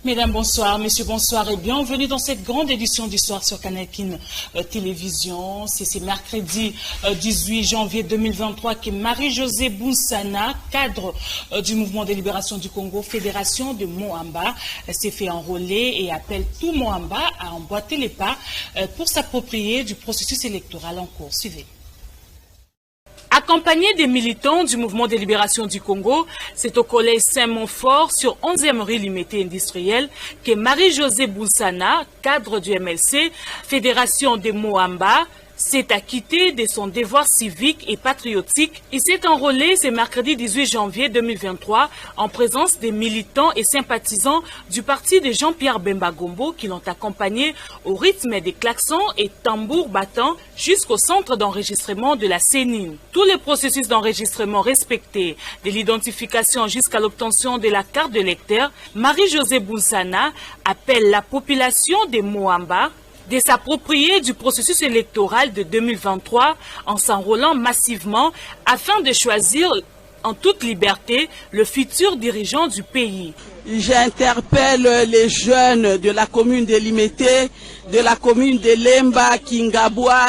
Mesdames, bonsoir. Messieurs, bonsoir et bienvenue dans cette grande édition d'Histoire sur Canal Kin Télévision. C'est mercredi 18 janvier 2023 que Marie-Josée Bounsana, cadre du Mouvement de libération du Congo, Fédération de Moamba, s'est fait enrôler et appelle tout Moamba à emboîter les pas pour s'approprier du processus électoral en cours. Suivez. Accompagné des militants du Mouvement de libération du Congo, c'est au collège Saint-Montfort sur 11e rue Limité industrielle que Marie-Josée Bounsana, cadre du MLC, Fédération de Moamba, s'est acquittée de son devoir civique et patriotique. Il s'est enrôlé ce mercredi 18 janvier 2023 en présence des militants et sympathisants du parti de Jean-Pierre Bemba Gombo qui l'ont accompagné au rythme des klaxons et tambours battants jusqu'au centre d'enregistrement de la CENI. Tous les processus d'enregistrement respectés, de l'identification jusqu'à l'obtention de la carte de lecteur, Marie-Josée Bounsana appelle la population de Moamba de s'approprier du processus électoral de 2023 en s'enrôlant massivement afin de choisir en toute liberté le futur dirigeant du pays. J'interpelle les jeunes de la commune de Limité, de la commune de Lemba, Kingabwa,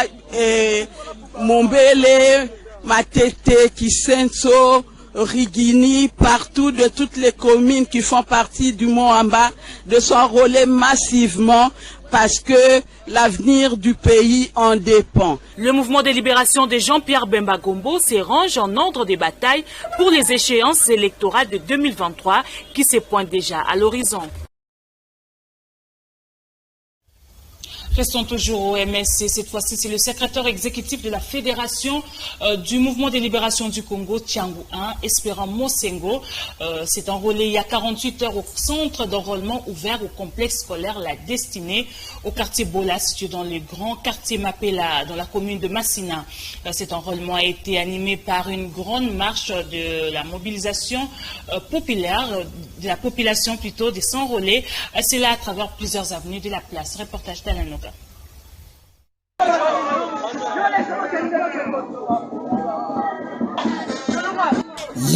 Mombele, Matete, Kisenso, Rigini, partout de toutes les communes qui font partie du Moamba, de s'enrôler massivement parce que l'avenir du pays en dépend. Le mouvement de libération de Jean-Pierre Bemba Gombo se range en ordre de bataille pour les échéances électorales de 2023 qui se pointent déjà à l'horizon. Restons toujours au MSC. Cette fois-ci, c'est le secrétaire exécutif de la Fédération du Mouvement de libération du Congo, Tiangou 1, Espérant Mosengo. S'est enrôlé il y a 48 heures au centre d'enrôlement ouvert au complexe scolaire La Destinée, au quartier Bola, situé dans le grand quartier Mapela, dans la commune de Massina. Cet enrôlement a été animé par une grande marche de la mobilisation populaire, de la population plutôt, de s'enrôler. C'est là à travers plusieurs avenues de la place. Reportage d'Alanoka.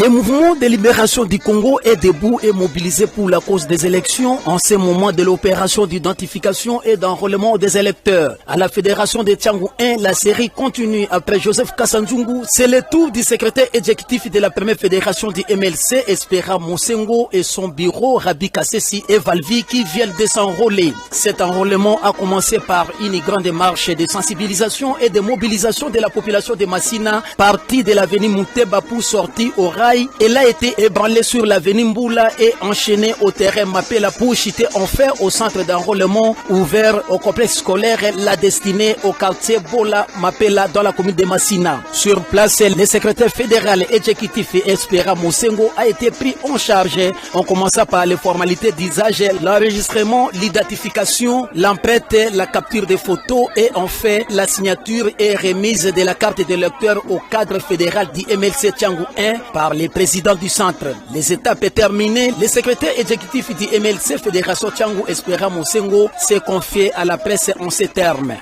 Le mouvement de libération du Congo est debout et mobilisé pour la cause des élections en ce moment de l'opération d'identification et d'enrôlement des électeurs. À la fédération de Tiangou 1, la série continue après Joseph Kassanzungu. C'est le tour du secrétaire exécutif de la première fédération du MLC, Espera Mosengo, et son bureau, Rabi Kassesi et Valvi, qui viennent de s'enrôler. Cet enrôlement a commencé par une grande marche de sensibilisation et de mobilisation de la population de Massina, partie de l'avenue Mouteba pour sortir au rail. Elle a été ébranlée sur l'avenue Mboula et enchaînée au terrain Mapela pour chuter en fer au centre d'enrôlement ouvert au complexe scolaire La Destinée au quartier Bola Mapela dans la commune de Massina. Sur place, le secrétaire fédéral exécutif Espera Mosengo a été pris en charge en commençant par les formalités d'usage, l'enregistrement, l'identification, l'empreinte, la capture des photos et enfin la signature et remise de la carte de lecteur au cadre fédéral du MLC Tiangou 1 par les présidents du centre. Les étapes terminées, le secrétaire exécutif du MLC Fédération Tiangou Espera Mosengo s'est confié à la presse en ces termes.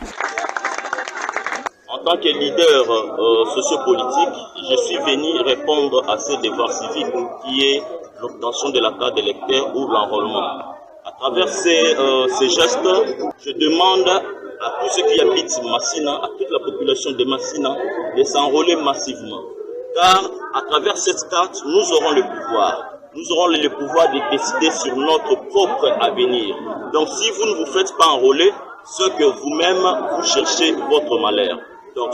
En tant que leader sociopolitique, je suis venu répondre à ce devoir civique qui est l'obtention de la carte d'électeur ou l'enrôlement. À travers ces gestes, je demande à tous ceux qui habitent Massina, à toute la population de Massina, de s'enrôler massivement. Car à travers cette carte, nous aurons le pouvoir. Nous aurons le pouvoir de décider sur notre propre avenir. Donc si vous ne vous faites pas enrôler, c'est que vous-même, vous cherchez votre malheur. Donc,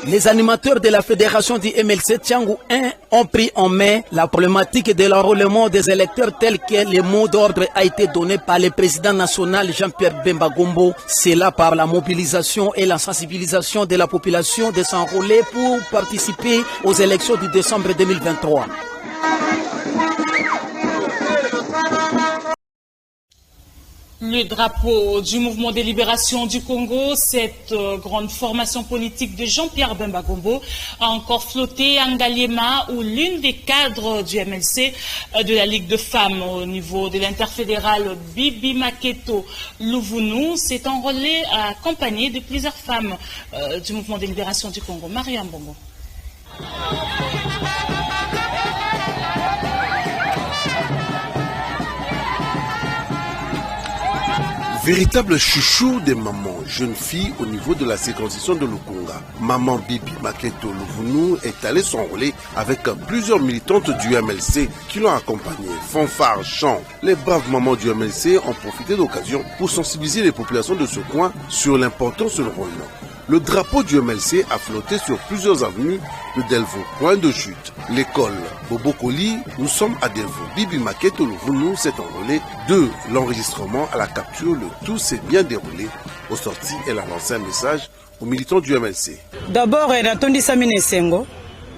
les animateurs de la fédération du MLC Tiangou 1 ont pris en main la problématique de l'enrôlement des électeurs tel que le mot d'ordre a été donné par le président national Jean-Pierre Bemba Gombo. C'est là par la mobilisation et la sensibilisation de la population de s'enrôler pour participer aux élections du décembre 2023. Le drapeau du mouvement de libération du Congo, cette grande formation politique de Jean-Pierre Bemba Gombo, a encore flotté à Ngaliema, où l'une des cadres du MLC de la Ligue de femmes au niveau de l'interfédérale Bibi Maketo Louvounou s'est enrôlée accompagnée de plusieurs femmes du mouvement de libération du Congo. Mariam Bongo. Véritable chouchou des mamans, jeunes filles au niveau de la circoncision de Lukunga. Maman Bibi Maketo Louvounou est allée s'enrôler avec plusieurs militantes du MLC qui l'ont accompagnée. Fanfare, chant. Les braves mamans du MLC ont profité de l'occasion pour sensibiliser les populations de ce coin sur l'importance de l'enrôlement. Le drapeau du MLC a flotté sur plusieurs avenues de Delvaux, point de chute. L'école Bobokoli, nous sommes à Delvaux. Bibi Maketo Louvounou s'est enrôlée de l'enregistrement à la capture. Le tout s'est bien déroulé. Au sorti, elle a lancé un message aux militants du MLC. D'abord,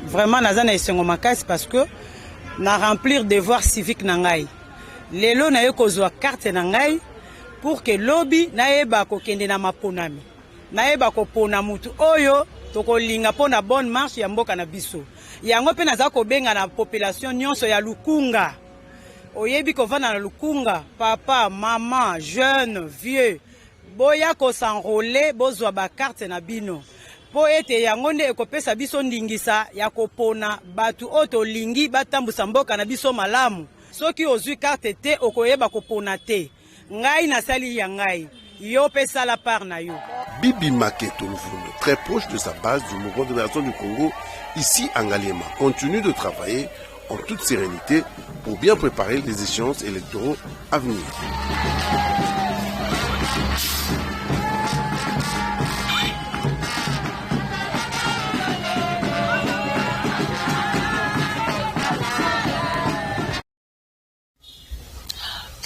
vraiment, parce que na remplir devoir civique nangai. Lelo na yokozwa carte nangai pour que lobby na yeba ko kende na maponami. Na yeba ko pona mutu oyo toko linga pona bonne marche ya mboka na biso. Yango pe naza ko benga na population nyonso ya Lukunga. Oyebi ko vana na Lukunga, papa, maman, jeune, vieux, boya ko s'enrôler, bozwa ba carte na bino. Po ete yango nde ekopesa biso ndingisa ya kopona batu oto lingi batambusa mboka na biso malamu. Soki ozwi carte te okoyeba kopona te. Ngai nasali ya ngai. Yo pesa la part na yo. Bibi Maketo Louvounou, très proche de sa base du mouvement de libération du Congo, ici à Ngaliema, continue de travailler en toute sérénité pour bien préparer les échéances électoraux à venir.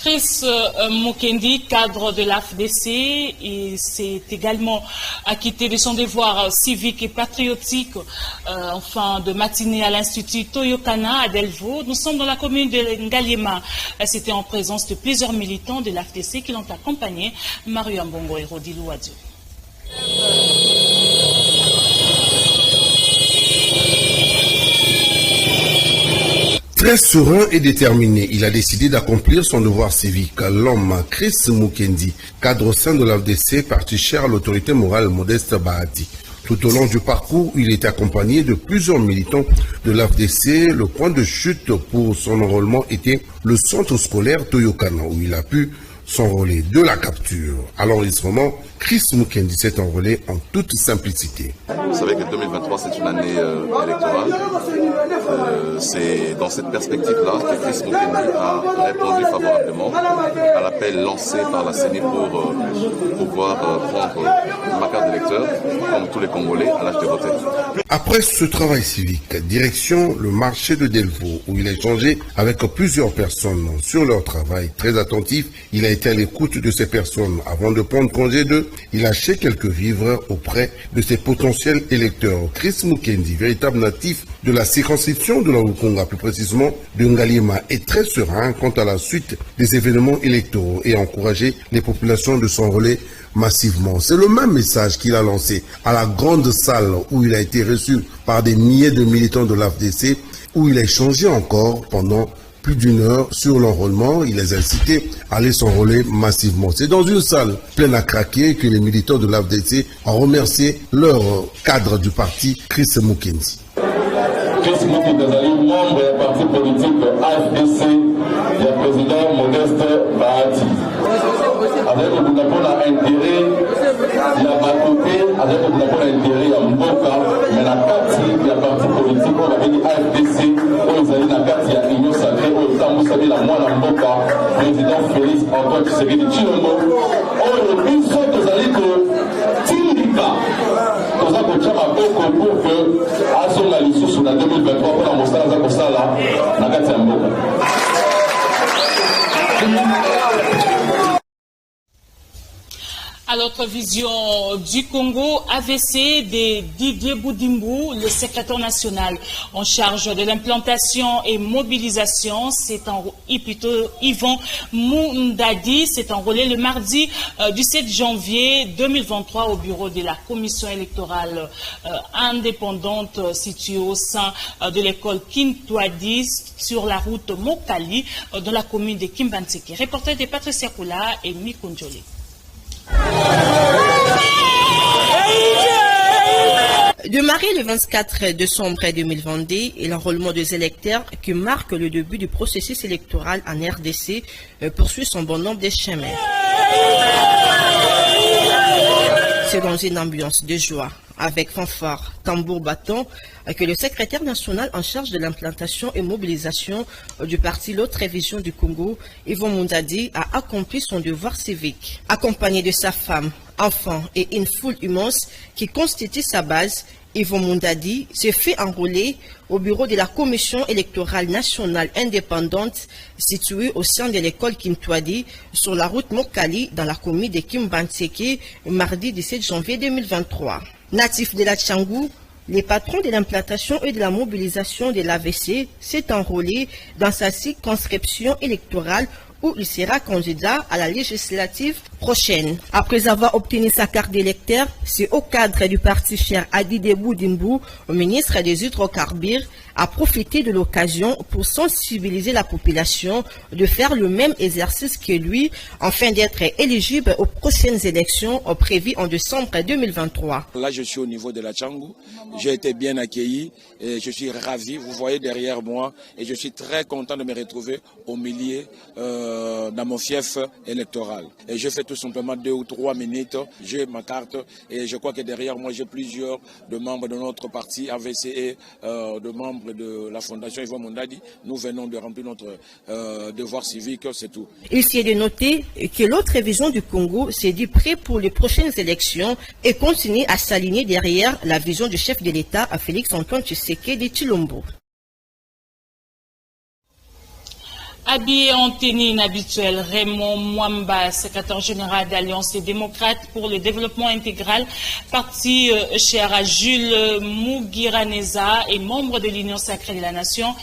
Chris Mukendi, cadre de l'AFDC, s'est également acquitté de son devoir civique et patriotique en fin de matinée à l'Institut Toyokana à Delvaux. Nous sommes dans la commune de Ngaliema. C'était en présence de plusieurs militants de l'AFDC qui l'ont accompagné. Mario Ambongo et Rodilou Adieu. Très serein et déterminé, il a décidé d'accomplir son devoir civique. L'homme Chris Mukendi, cadre au sein de l'AFDC, parti cher à l'autorité morale Modeste Bahati. Tout au long du parcours, il est accompagné de plusieurs militants de l'AFDC. Le point de chute pour son enrôlement était le centre scolaire Toyokana, où il a pu s'enrôler de la capture. À l'enregistrement, Chris Mukendi s'est enrôlé en toute simplicité. Vous savez que 2023, c'est une année électorale. C'est dans cette perspective-là que Chris Mukendi a répondu favorablement à l'appel lancé par la CENI pour pouvoir prendre ma carte d'électeur, comme tous les Congolais, à l'âge de voter. Après ce travail civique, direction le marché de Delvaux, où il a échangé avec plusieurs personnes sur leur travail. Très attentif, il a été à l'écoute de ces personnes. Avant de prendre congé d'eux, il a acheté quelques vivres auprès de ses potentiels électeurs. Chris Mukendi, véritable natif de la circonscription de la Lukunga, plus précisément de Ngaliema, est très serein quant à la suite des événements électoraux et a encouragé les populations de s'enrôler massivement. C'est le même message qu'il a lancé à la grande salle où il a été reçu par des milliers de militants de l'AFDC, où il a échangé encore pendant plus d'une heure sur l'enrôlement. Il les a incités à aller s'enrôler massivement. C'est dans une salle pleine à craquer que les militants de l'AFDC ont remercié leur cadre du parti, Chris Mukendi. Chris Mukendi est membre du parti politique AFDC, le président Modeste Bahati. Avec le gouvernement intérêt, il a battu avec le gouvernement intérêt à Mboka, mais la carte de la parti politique, on avait dit AFDC, on a dit la carte de l'Union sacrée, on a dit la moelle à Mboka, président Félix Antoine Tshisekedi Tshilombo, on a dit ça que vous allez que Tindika, nous avons déjà ma pour que à son alissou sur la 2023, pour la Mostara Zakosala, la carte de Mboka. À l'autre vision du Congo, AVC de Didier Boudimbu, le secrétaire national en charge de l'implantation et mobilisation, plutôt Yvon Moundadi, s'est enrôlé le mardi du 7 janvier 2023 au bureau de la commission électorale indépendante située au sein de l'école Kintouadi sur la route Mokali dans la commune de Kimbantseke. Reporter de Patricia Koula et Mikonjoli. De marier le 24 décembre 2022 et l'enrôlement des électeurs qui marque le début du processus électoral en RDC poursuit son bon nombre de chemins. C'est dans une ambiance de joie, avec fanfare, tambour, bâton, que le secrétaire national en charge de l'implantation et mobilisation du parti L'autre Révision du Congo, Yvon Mundadi, a accompli son devoir civique. Accompagné de sa femme, enfant et une foule immense qui constitue sa base, Yvon Mundadi se fait enrôler au bureau de la Commission électorale nationale indépendante située au sein de l'école Kintwadi sur la route Mokali dans la commune de Kimbanseke mardi 17 janvier 2023. Natif de la Tchangou, les patrons de l'implantation et de la mobilisation de l'AVC s'est enrôlé dans sa circonscription électorale où il sera candidat à la législative prochaine. Après avoir obtenu sa carte d'électeur, c'est au cadre du parti cher Adidebou Dimbu, au ministre des Hydrocarbures, a profité de l'occasion pour sensibiliser la population de faire le même exercice que lui afin d'être éligible aux prochaines élections prévues en décembre 2023. Là, je suis au niveau de la Tchangou. J'ai été bien accueilli et je suis ravi. Vous voyez derrière moi et je suis très content de me retrouver au milieu dans mon fief électoral. Et je fais tout simplement 2 ou 3 minutes. J'ai ma carte et je crois que derrière moi, j'ai plusieurs de membres de notre parti AVC et de membres de la Fondation Yvon Mundadi. Nous venons de remplir notre devoir civique, c'est tout. Il s'est de noter que l'autre révision du Congo s'est dit prêt pour les prochaines élections et continue à s'aligner derrière la vision du chef de l'État, Félix-Antoine Tshisekedi Tshilombo. Habillé en tenue inhabituelle, Raymond Mwamba, secrétaire général d'Alliance des démocrates pour le développement intégral, parti cher à Jules Mugiraneza et membre de l'Union sacrée de la Nation,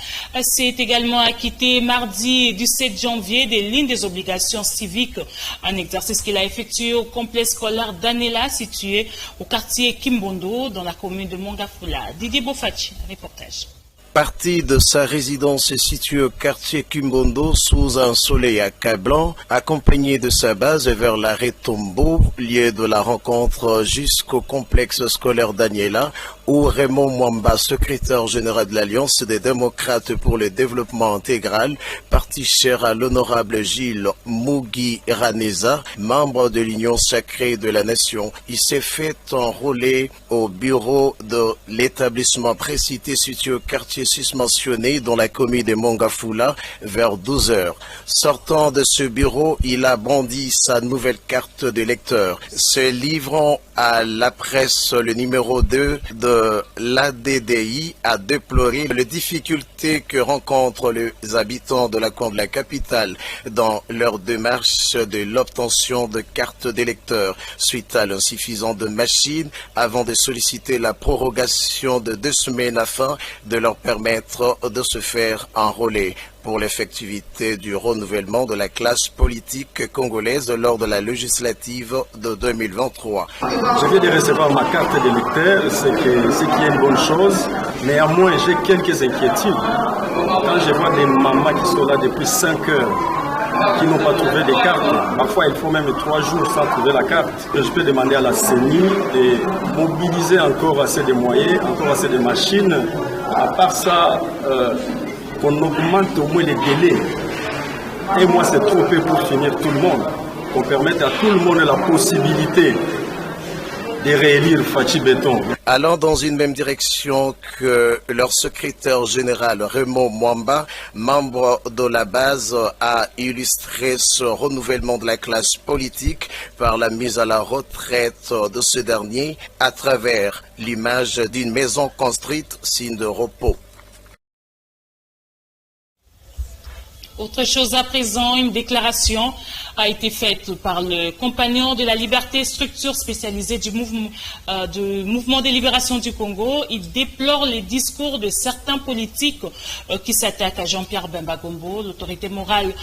s'est également acquitté mardi du 7 janvier des lignes des obligations civiques, un exercice qu'il a effectué au complexe scolaire d'Anela, situé au quartier Kimbondo, dans la commune de Mongafula. Didier Bofachi, reportage. Parti de sa résidence située au quartier Kimbondo sous un soleil accablant, accompagné de sa base vers l'arrêt Tombo, lieu de la rencontre jusqu'au complexe scolaire d'Aniela, où Raymond Mwamba, secrétaire général de l'Alliance des démocrates pour le développement intégral, parti cher à l'honorable Gilles Mugiraneza, membre de l'Union sacrée de la Nation, il s'est fait enrôler au bureau de l'établissement précité situé au quartier susmentionné dans la commune de Mongafula vers 12 heures. Sortant de ce bureau, il a brandi sa nouvelle carte d'électeur. Se livrant à la presse, le numéro 2 de l'ADDI a déploré les difficultés que rencontrent les habitants de la capitale dans leur démarche de l'obtention de cartes d'électeurs suite à l'insuffisance de machines avant de solliciter la prorogation de 2 semaines afin de leur permettre de se faire enrôler pour l'effectivité du renouvellement de la classe politique congolaise lors de la législative de 2023. Je viens de recevoir ma carte d'électeur, ce qui est une bonne chose. Néanmoins, j'ai quelques inquiétudes. Quand je vois des mamans qui sont là depuis 5 heures, qui n'ont pas trouvé de cartes, parfois il faut même 3 jours sans trouver la carte. Je peux demander à la CENI de mobiliser encore assez de moyens, encore assez de machines. À part ça, qu'on augmente au moins les délais. Et moi, c'est trop peu pour finir tout le monde. Qu'on permette à tout le monde la possibilité de réélire Fachi Béton. Allant dans une même direction que leur secrétaire général Raymond Mwamba, membre de la base, a illustré ce renouvellement de la classe politique par la mise à la retraite de ce dernier à travers l'image d'une maison construite, signe de repos. Autre chose à présent, une déclaration a été faite par le compagnon de la liberté, structure spécialisée du mouvement de libération du Congo. Il déplore les discours de certains politiques qui s'attaquent à Jean-Pierre Bemba Gombo, l'autorité morale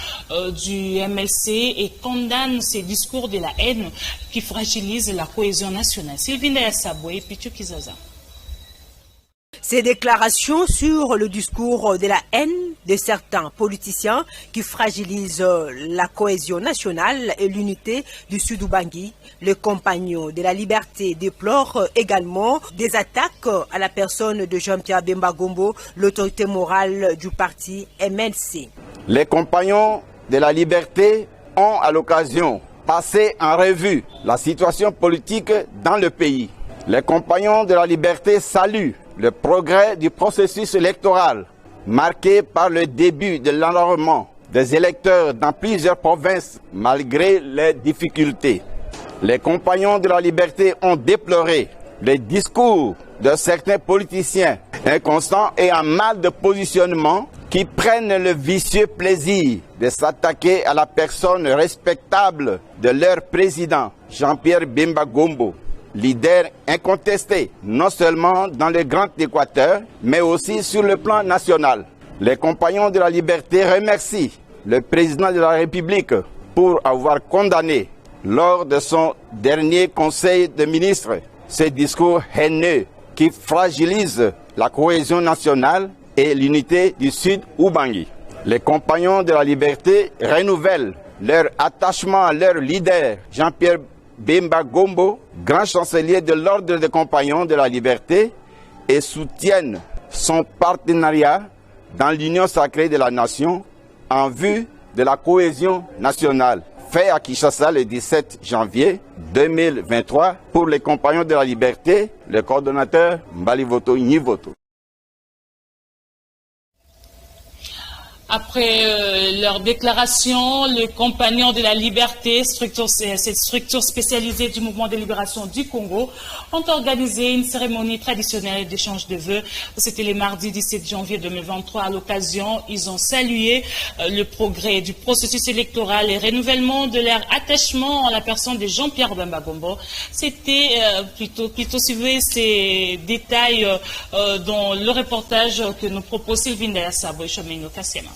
du MLC, et condamne ces discours de la haine qui fragilisent la cohésion nationale. Sylvine Yassaboué, Pichu Kizaza. Ces déclarations sur le discours de la haine de certains politiciens qui fragilisent la cohésion nationale et l'unité du Sud-Ubangi. Le compagnon de la liberté déplore également des attaques à la personne de Jean-Pierre Bemba Gombo, l'autorité morale du parti MLC. Les compagnons de la liberté ont à l'occasion passer en revue la situation politique dans le pays. Les compagnons de la liberté saluent le progrès du processus électoral, marqué par le début de l'enrôlement des électeurs dans plusieurs provinces malgré les difficultés. Les compagnons de la liberté ont déploré les discours de certains politiciens inconstants et en mal de positionnement qui prennent le vicieux plaisir de s'attaquer à la personne respectable de leur président, Jean-Pierre Bemba Gombo, leader incontesté non seulement dans le Grand Équateur, mais aussi sur le plan national. Les compagnons de la liberté remercient le président de la République pour avoir condamné lors de son dernier conseil de ministres ce discours haineux qui fragilise la cohésion nationale et l'unité du Sud Ubangi. Les compagnons de la liberté renouvellent leur attachement à leur leader, Jean-Pierre Bemba Gombo, grand chancelier de l'Ordre des compagnons de la liberté, et soutiennent son partenariat dans l'union sacrée de la nation en vue de la cohésion nationale. Fait à Kinshasa le 17 janvier 2023 pour les compagnons de la liberté, le coordonnateur Mbalivoto Nyivoto. Après leur déclaration, les compagnons de la liberté, cette structure spécialisée du mouvement de libération du Congo, ont organisé une cérémonie traditionnelle d'échange de vœux. C'était le mardi 17 janvier 2023. À l'occasion, ils ont salué le progrès du processus électoral et renouvellement de leur attachement à la personne de Jean-Pierre Bemba Gombo. C'était plutôt suivre ces détails dans le reportage que nous propose Sylvine Dayasabo et Chomengo Kassiama.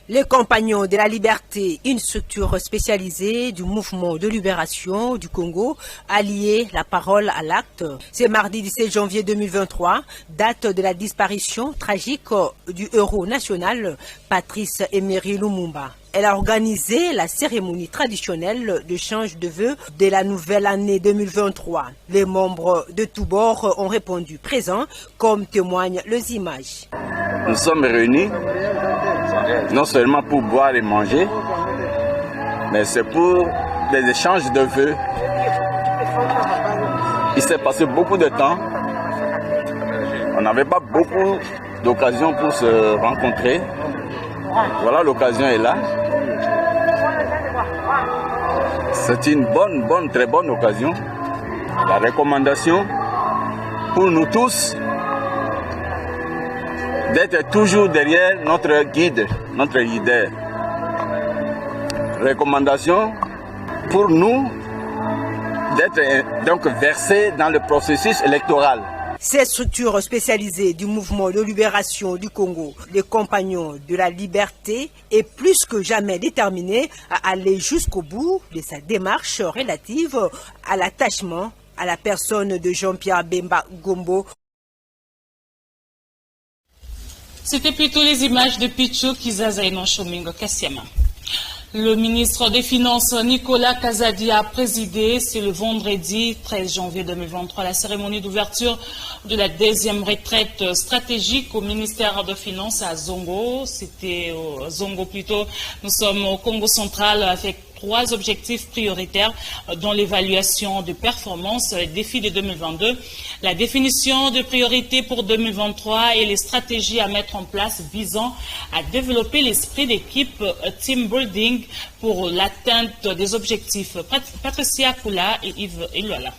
Les compagnons de la liberté, une structure spécialisée du mouvement de libération du Congo, a lié la parole à l'acte. C'est mardi 17 janvier 2023, date de la disparition tragique du héros national Patrice Emery Lumumba. Elle a organisé la cérémonie traditionnelle d'échange de vœux de la nouvelle année 2023. Les membres de tous bords ont répondu présents, comme témoignent les images. Nous sommes réunis non seulement pour boire et manger, mais c'est pour des échanges de vœux. Il s'est passé beaucoup de temps. On n'avait pas beaucoup d'occasions pour se rencontrer. Voilà, l'occasion est là. C'est une très bonne occasion. La recommandation pour nous tous d'être toujours derrière notre guide, notre leader. Recommandation pour nous d'être donc versés dans le processus électoral. Cette structure spécialisée du mouvement de libération du Congo, les compagnons de la liberté, est plus que jamais déterminée à aller jusqu'au bout de sa démarche relative à l'attachement à la personne de Jean-Pierre Bemba Gombo. C'était plutôt les images de Picho Kizaza et Chomengo Kassiama. Le ministre des Finances, Nicolas Kazadi, a présidé, c'est le vendredi 13 janvier 2023, la cérémonie d'ouverture de la deuxième retraite stratégique au ministère des Finances à Zongo. C'était au Zongo plutôt. Nous sommes au Congo central avec 3 objectifs prioritaires dans l'évaluation de performance, les défis de 2022, la définition de priorités pour 2023 et les stratégies à mettre en place visant à développer l'esprit d'équipe team building pour l'atteinte des objectifs. Patricia Koula et Yves Eloala.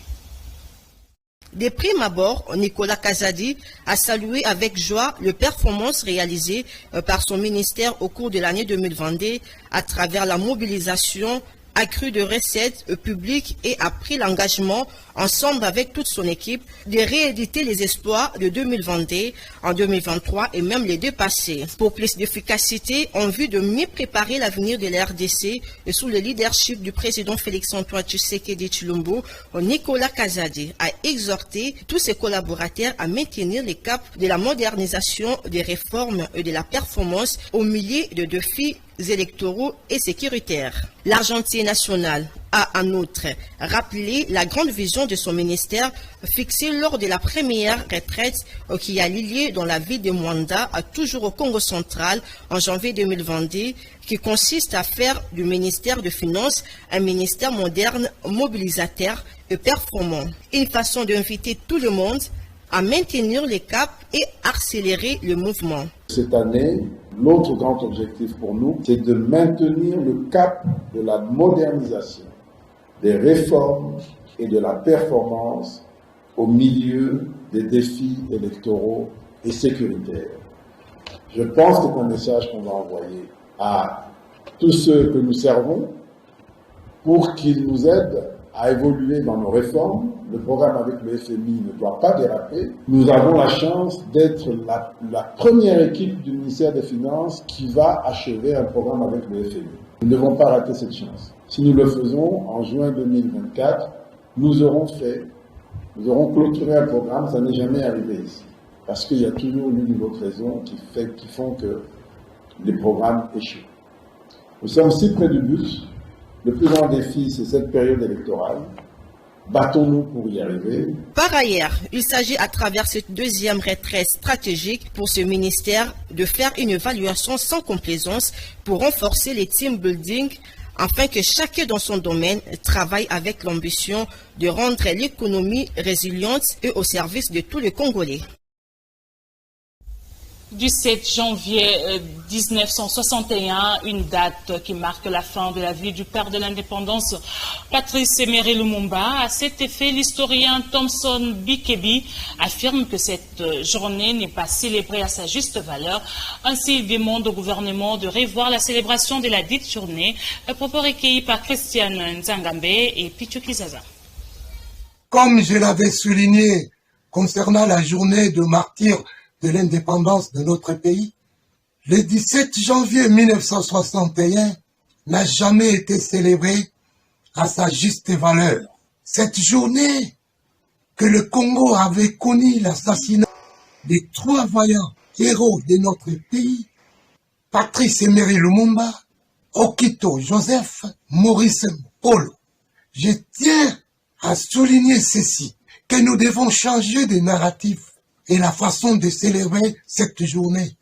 De prime abord, Nicolas Kazadi a salué avec joie les performances réalisées par son ministère au cours de l'année 2022 à travers la mobilisation accrue de recettes publiques et a pris l'engagement, ensemble avec toute son équipe, de rééditer les exploits de 2022 en 2023 et même les dépasser. Pour plus d'efficacité, en vue de mieux préparer l'avenir de la RDC et sous le leadership du président Félix-Antoine Tshisekedi Tshilombo, Nicolas Kazadi a exhorté tous ses collaborateurs à maintenir les caps de la modernisation, des réformes et de la performance au milieu de défis électoraux et sécuritaires. L'argentier national a en outre rappelé la grande vision de son ministère fixée lors de la première retraite qui a lieu dans la ville de Mwanda, toujours au Congo central, en janvier 2022, qui consiste à faire du ministère de Finances un ministère moderne, mobilisateur et performant. Une façon d'inviter tout le monde à maintenir les caps et accélérer le mouvement. Cette année, l'autre grand objectif pour nous, c'est de maintenir le cap de la modernisation, des réformes et de la performance au milieu des défis électoraux et sécuritaires. Je pense que c'est un message qu'on va envoyer à tous ceux que nous servons pour qu'ils nous aident à évoluer dans nos réformes. Le programme avec le FMI ne doit pas déraper. Nous avons la chance d'être la première équipe du ministère des Finances qui va achever un programme avec le FMI. Nous ne devons pas rater cette chance. Si nous le faisons en juin 2024, nous aurons clôturé un programme, ça n'est jamais arrivé ici. Parce qu'il y a toujours l'une ou l'autre raison qui font que les programmes échouent. Nous sommes si près du but. Le plus grand défi, c'est cette période électorale. Battons-nous pour y arriver. Par ailleurs, il s'agit à travers cette deuxième retraite stratégique pour ce ministère de faire une évaluation sans complaisance pour renforcer les team building afin que chacun dans son domaine travaille avec l'ambition de rendre l'économie résiliente et au service de tous les Congolais. Du 7 janvier 1961, une date qui marque la fin de la vie du père de l'indépendance, Patrice Emery Lumumba. À cet effet, l'historien Thomson Bikebi affirme que cette journée n'est pas célébrée à sa juste valeur. Ainsi, il demande au gouvernement de revoir la célébration de la dite journée. Un propos recueilli par Christiane Nzangambe et Pichu Kizaza. Comme je l'avais souligné concernant la journée de martyr de l'indépendance de notre pays, le 17 janvier 1961 n'a jamais été célébré à sa juste valeur. Cette journée que le Congo avait connu l'assassinat des 3 vaillants héros de notre pays, Patrice Emery Lumumba, Okito Joseph, Maurice Polo. Je tiens à souligner ceci, que nous devons changer de narratif et la façon de célébrer cette journée,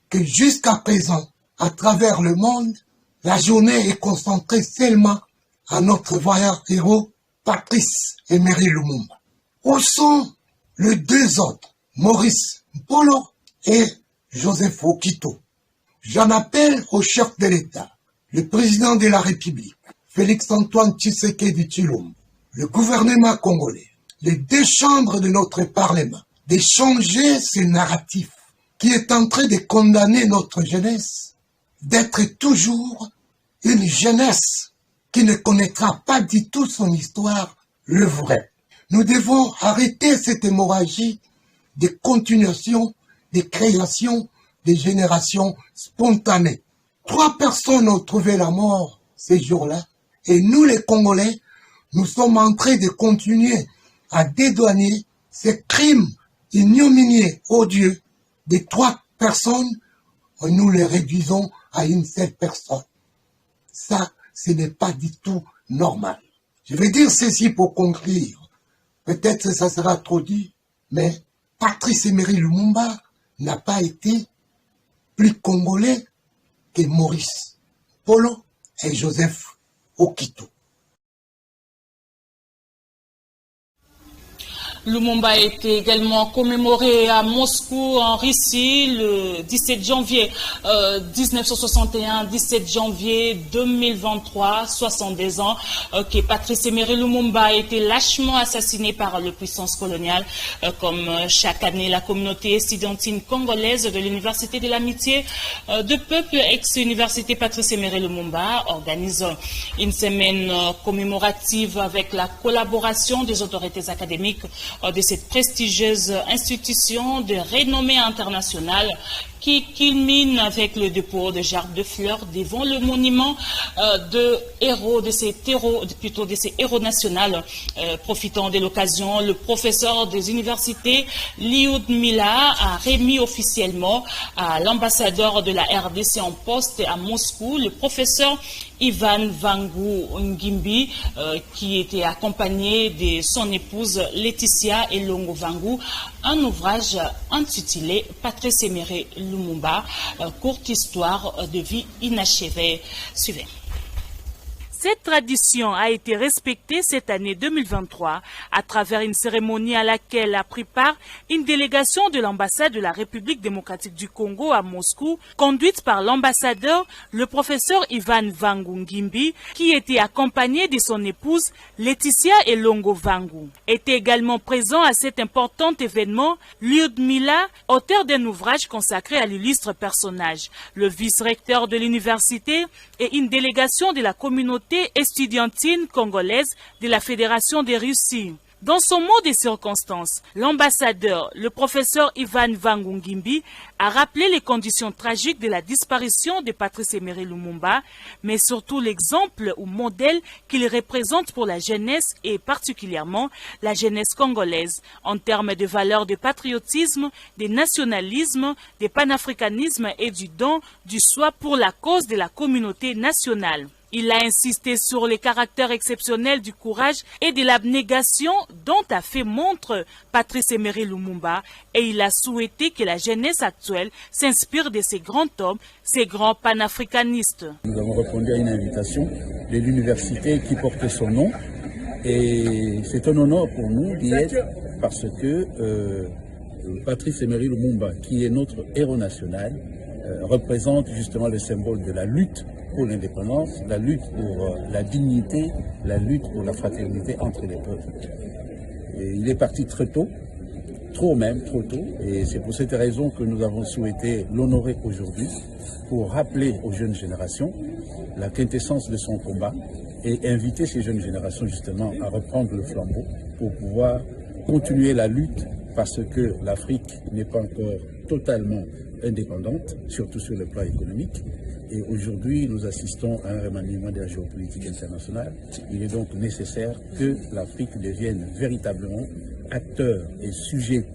que jusqu'à présent, à travers le monde, la journée est concentrée seulement à notre vaillant héros, Patrice Emery Lumumba. Où sont les 2 autres, Maurice Polo et Joseph Okito? J'en appelle au chef de l'État, le président de la République, Félix-Antoine Tshisekedi Tshilombo, le gouvernement congolais, les 2 chambres de notre Parlement, de changer ce narratif qui est en train de condamner notre jeunesse, d'être toujours une jeunesse qui ne connaîtra pas du tout son histoire, le vrai. Nous devons arrêter cette hémorragie de continuation, de création, de générations spontanées. 3 personnes ont trouvé la mort ces jours-là, et nous les Congolais, nous sommes en train de continuer à dédouaner ces crimes ignominieux, odieux, des 3 personnes, nous les réduisons à une seule personne. Ça, ce n'est pas du tout normal. Je vais dire ceci pour conclure. Peut-être que ça sera trop dit, mais Patrice Emery Lumumba n'a pas été plus congolais que Maurice Polo et Joseph Okito. Lumumba a été également commémoré à Moscou, en Russie, le 17 janvier 1961, 17 janvier 2023, 62 ans, que Patrice Emery Lumumba a été lâchement assassiné par les puissances coloniales. Comme chaque année, la communauté estudiantine congolaise de l'Université de l'Amitié de Peuple, ex-Université Patrice Emery Lumumba, organise une semaine commémorative avec la collaboration des autorités académiques de cette prestigieuse institution de renommée internationale qui culmine avec le dépôt de gerbes de fleurs devant le monument de ces héros nationaux. Profitant de l'occasion, le professeur des universités Lyudmila a remis officiellement à l'ambassadeur de la RDC en poste à Moscou, le professeur Ivan Vangu Ngimbi, qui était accompagné de son épouse Laetitia Elongo Vangu, un ouvrage intitulé Patrice Emery Lumumba, courte histoire de vie inachevée. Suivez. Cette tradition a été respectée cette année 2023 à travers une cérémonie à laquelle a pris part une délégation de l'ambassade de la République démocratique du Congo à Moscou, conduite par l'ambassadeur, le professeur Ivan Vangu Ngimbi, qui était accompagné de son épouse Laetitia Elongo Vangu. Était également présent à cet important événement Lyudmila, auteur d'un ouvrage consacré à l'illustre personnage, le vice-recteur de l'université et une délégation de la communauté estudiantine congolaise de la Fédération de Russie. Dans son mot des circonstances, l'ambassadeur, le professeur Ivan Vangu Ngimbi, a rappelé les conditions tragiques de la disparition de Patrice Emery Lumumba, mais surtout l'exemple ou modèle qu'il représente pour la jeunesse et particulièrement la jeunesse congolaise en termes de valeurs de patriotisme, de nationalisme, de panafricanisme et du don du soi pour la cause de la communauté nationale. Il a insisté sur les caractères exceptionnels du courage et de l'abnégation dont a fait montre Patrice Emery Lumumba et il a souhaité que la jeunesse actuelle s'inspire de ces grands hommes, ces grands panafricanistes. Nous avons répondu à une invitation de l'université qui portait son nom et c'est un honneur pour nous d'y être parce que Patrice Emery Lumumba, qui est notre héros national, représente justement le symbole de la lutte pour l'indépendance, la lutte pour la dignité, la lutte pour la fraternité entre les peuples. Et il est parti très tôt, trop tôt, et c'est pour cette raison que nous avons souhaité l'honorer aujourd'hui pour rappeler aux jeunes générations la quintessence de son combat et inviter ces jeunes générations justement à reprendre le flambeau pour pouvoir continuer la lutte parce que l'Afrique n'est pas encore totalement indépendante, surtout sur le plan économique. Et aujourd'hui, nous assistons à un remaniement de la géopolitique internationale. Il est donc nécessaire que l'Afrique devienne véritablement acteur et sujet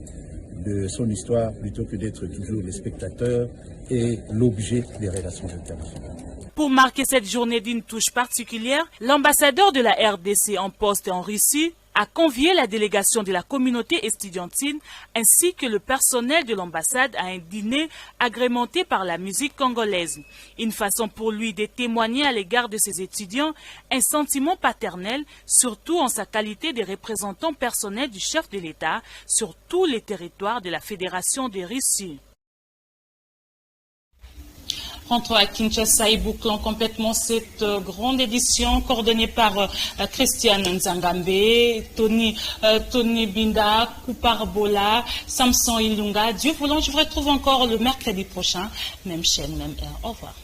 de son histoire plutôt que d'être toujours le spectateur et l'objet des relations internationales. Pour marquer cette journée d'une touche particulière, l'ambassadeur de la RDC en poste en Russie a convié la délégation de la communauté estudiantine ainsi que le personnel de l'ambassade à un dîner agrémenté par la musique congolaise. Une façon pour lui de témoigner à l'égard de ses étudiants un sentiment paternel, surtout en sa qualité de représentant personnel du chef de l'État sur tous les territoires de la Fédération de Russie. Rentrons à Kinshasa et bouclons complètement cette grande édition coordonnée par Christiane Nzangambe, Tony Binda, Koupar Bola, Samson Ilunga. Dieu voulant, je vous retrouve encore le mercredi prochain. Même chaîne, même heure. Au revoir.